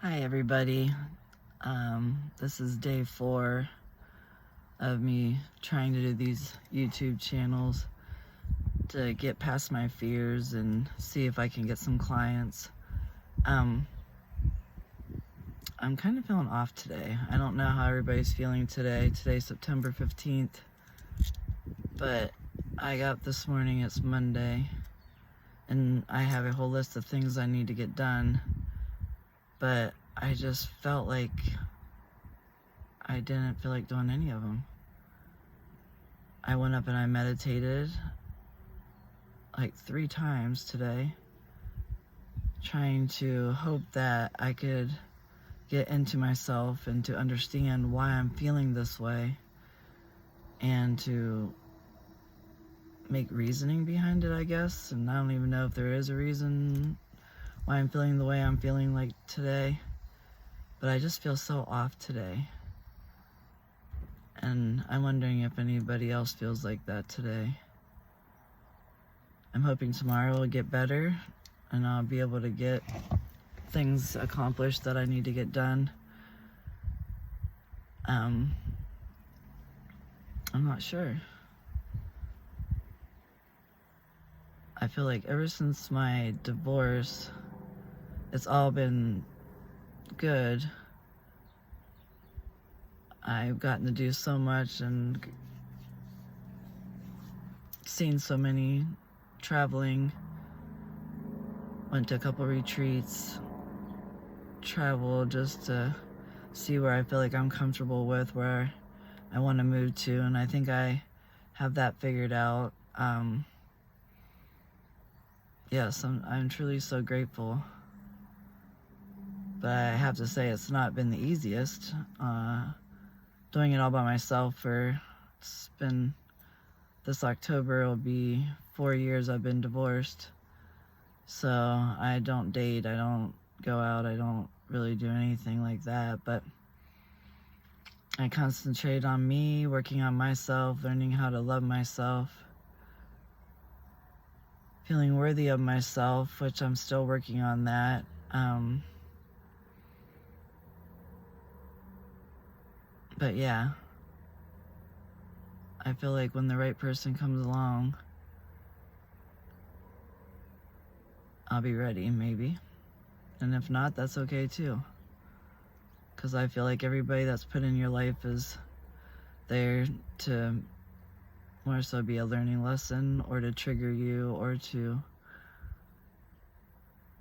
Hi everybody. This is day 4 of me trying to do these YouTube channels to get past my fears and see if I can get some clients. I'm kind of feeling off today. I don't know how everybody's feeling today. Today's September 15th, but I got up this morning, it's Monday, and I have a whole list of things I need to get done, but I just felt like I didn't feel like doing any of them. I went up and I meditated like 3 times today, trying to hope that I could get into myself and to understand why I'm feeling this way and to make reasoning behind it, I guess. And I don't even know if there is a reason why I'm feeling the way I'm feeling like today, but I just feel so off today. And I'm wondering if anybody else feels like that today. I'm hoping tomorrow will get better and I'll be able to get things accomplished that I need to get done. I'm not sure. I feel like ever since my divorce, it's all been good. I've gotten to do so much and seen so many, traveling, went to a couple retreats, traveled just to see where I feel like I'm comfortable with, where I want to move to, and I think I have that figured out. Yes, I'm truly so grateful, but I have to say it's not been the easiest. Doing it all by myself it's been, this October will be 4 years I've been divorced. So I don't date, I don't go out, I don't really do anything like that, but I concentrate on me, working on myself, learning how to love myself, feeling worthy of myself, which I'm still working on that. But yeah, I feel like when the right person comes along, I'll be ready, maybe. And if not, that's okay too. Because I feel like everybody that's put in your life is there to more so be a learning lesson, or to trigger you, or to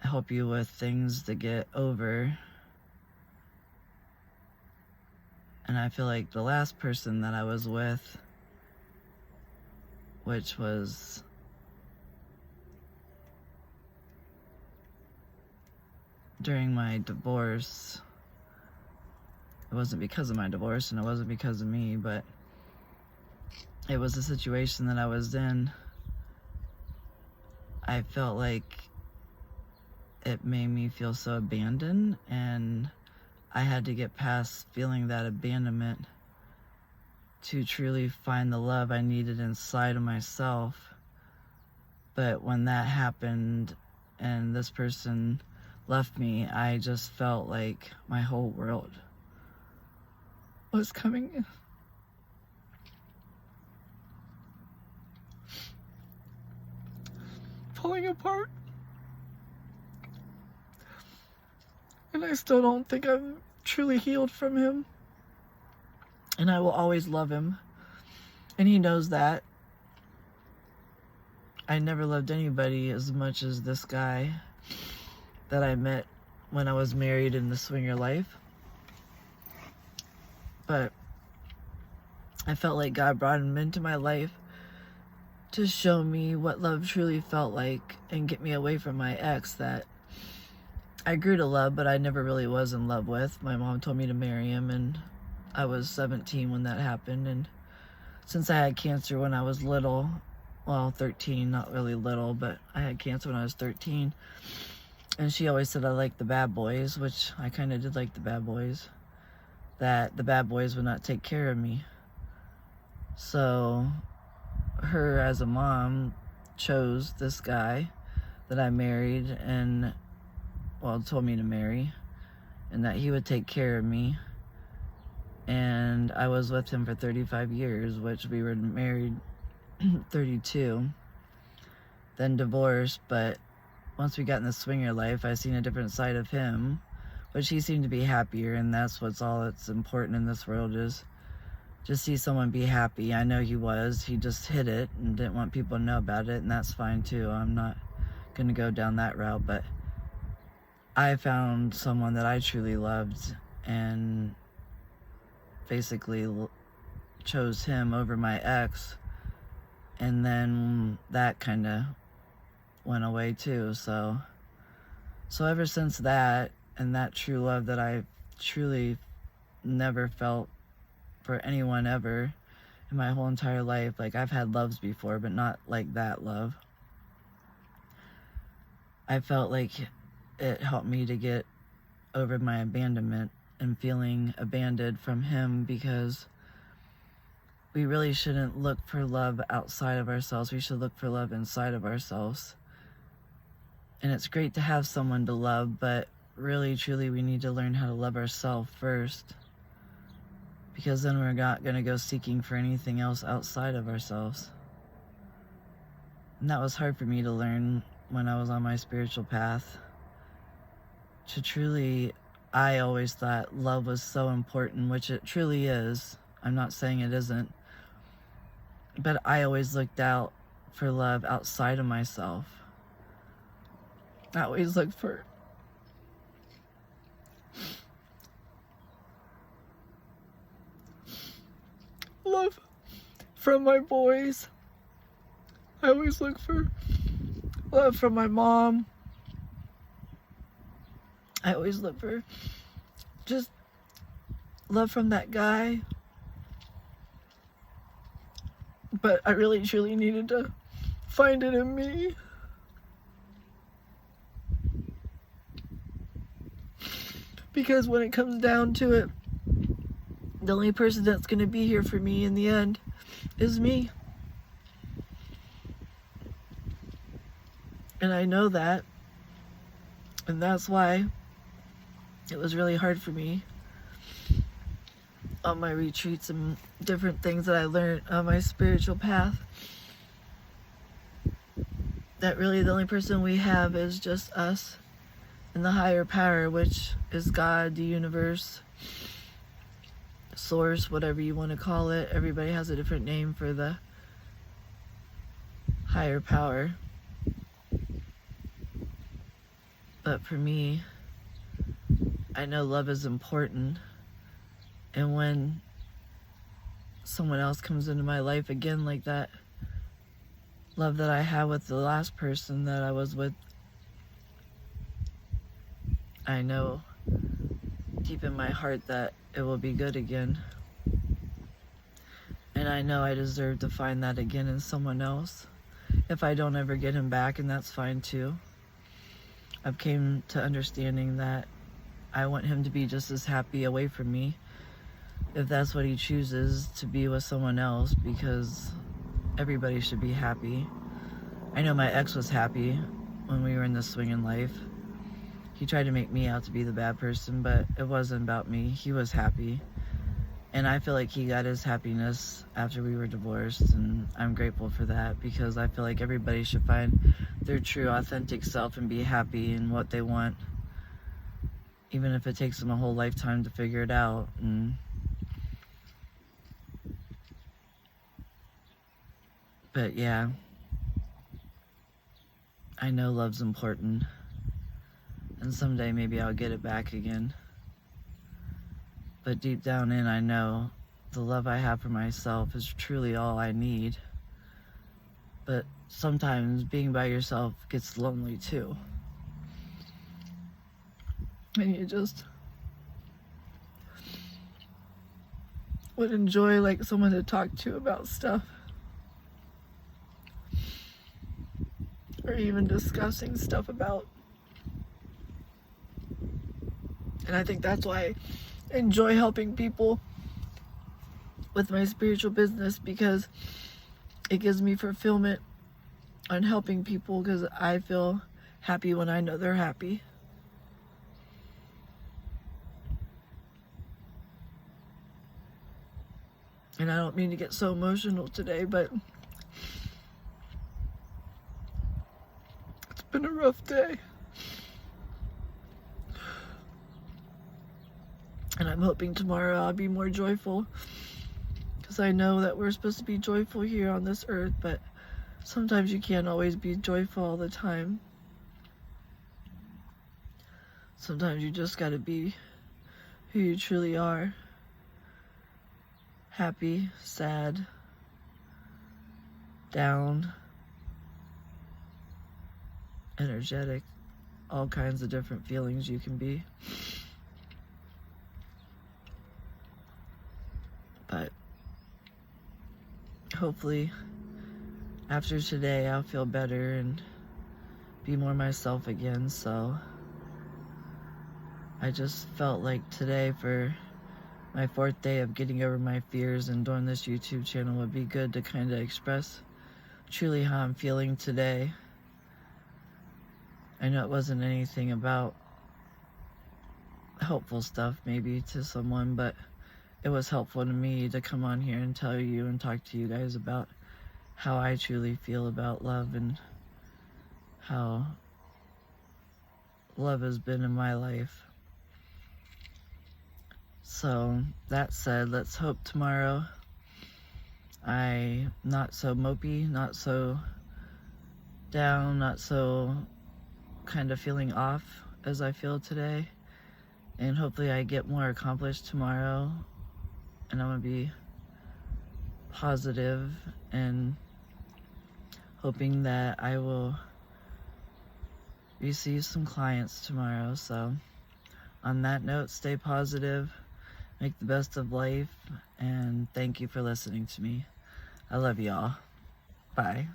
help you with things to get over. And I feel like the last person that I was with, which was during my divorce, it wasn't because of my divorce and it wasn't because of me, but it was a situation that I was in. I felt like it made me feel so abandoned, and I had to get past feeling that abandonment to truly find the love I needed inside of myself. But when that happened and this person left me, I just felt like my whole world was falling apart. And I still don't think I'm truly healed from him. And I will always love him. And he knows that. I never loved anybody as much as this guy that I met when I was married in the swinger life. But I felt like God brought him into my life to show me what love truly felt like and get me away from my ex that I grew to love, but I never really was in love with. My mom told me to marry him, and I was 17 when that happened. And since I had cancer when I was little, well, 13, not really little, but I had cancer when I was 13. And she always said I liked the bad boys, which I kind of did like the bad boys, that the bad boys would not take care of me. So her as a mom chose this guy that I married and, well, told me to marry. and that he would take care of me. And I was with him for 35 years, which we were married 32, then divorced. But once we got in the swinger life, I seen a different side of him, which he seemed to be happier, and that's all that's important in this world, is just see someone be happy. I know he was. He just hid it and didn't want people to know about it, and that's fine too. I'm not going to go down that route, but I found someone that I truly loved and basically chose him over my ex, and then that kind of went away too. So ever since that, and that true love that I truly never felt for anyone ever in my whole entire life. Like, I've had loves before, but not like that love. I felt like it helped me to get over my abandonment and feeling abandoned from him, because we really shouldn't look for love outside of ourselves. We should look for love inside of ourselves. And it's great to have someone to love, but really, truly, we need to learn how to love ourselves first, because then we're not going to go seeking for anything else outside of ourselves. And that was hard for me to learn when I was on my spiritual path. To truly, I always thought love was so important, which it truly is. I'm not saying it isn't. But I always looked out for love outside of myself. I always looked for love from my boys. I always look for love from my mom. I always look for just love from that guy. But I really truly needed to find it in me. Because when it comes down to it, the only person that's going to be here for me in the end is me. And I know that. And that's why it was really hard for me on my retreats and different things that I learned on my spiritual path. That really the only person we have is just us and the higher power, which is God, the universe, source, whatever you want to call it. Everybody has a different name for the higher power. But for me, I know love is important. And when someone else comes into my life again, like that love that I had with the last person that I was with, I know deep in my heart that it will be good again. And I know I deserve to find that again in someone else. If I don't ever get him back, and that's fine too. I've came to understanding that I want him to be just as happy away from me, if that's what he chooses, to be with someone else, because everybody should be happy. I know my ex was happy when we were in the swinging life. He tried to make me out to be the bad person, but it wasn't about me. He was happy. And I feel like he got his happiness after we were divorced, and I'm grateful for that, because I feel like everybody should find their true, authentic self and be happy in what they want, even if it takes them a whole lifetime to figure it out. But yeah, I know love's important, and someday maybe I'll get it back again. But deep down in, I know the love I have for myself is truly all I need. But sometimes being by yourself gets lonely too. And you just would enjoy like someone to talk to about stuff. Or even discussing stuff about. And I think that's why I enjoy helping people with my spiritual business, because it gives me fulfillment on helping people, because I feel happy when I know they're happy. And I don't mean to get so emotional today, but it's been a rough day. And I'm hoping tomorrow I'll be more joyful, because I know that we're supposed to be joyful here on this earth, but sometimes you can't always be joyful all the time. Sometimes you just gotta be who you truly are. Happy, sad, down, energetic, all kinds of different feelings you can be. But hopefully after today I'll feel better and be more myself again. So I just felt like today, for my 4th day of getting over my fears and doing this YouTube channel, would be good to kind of express truly how I'm feeling today. I know it wasn't anything about helpful stuff maybe to someone, but it was helpful to me to come on here and tell you and talk to you guys about how I truly feel about love and how love has been in my life. So that said, let's hope tomorrow I'm not so mopey, not so down, not so kind of feeling off as I feel today. And hopefully I get more accomplished tomorrow, and I'm gonna be positive and hoping that I will receive some clients tomorrow. So on that note, stay positive, make the best of life, and thank you for listening to me. I love y'all. Bye.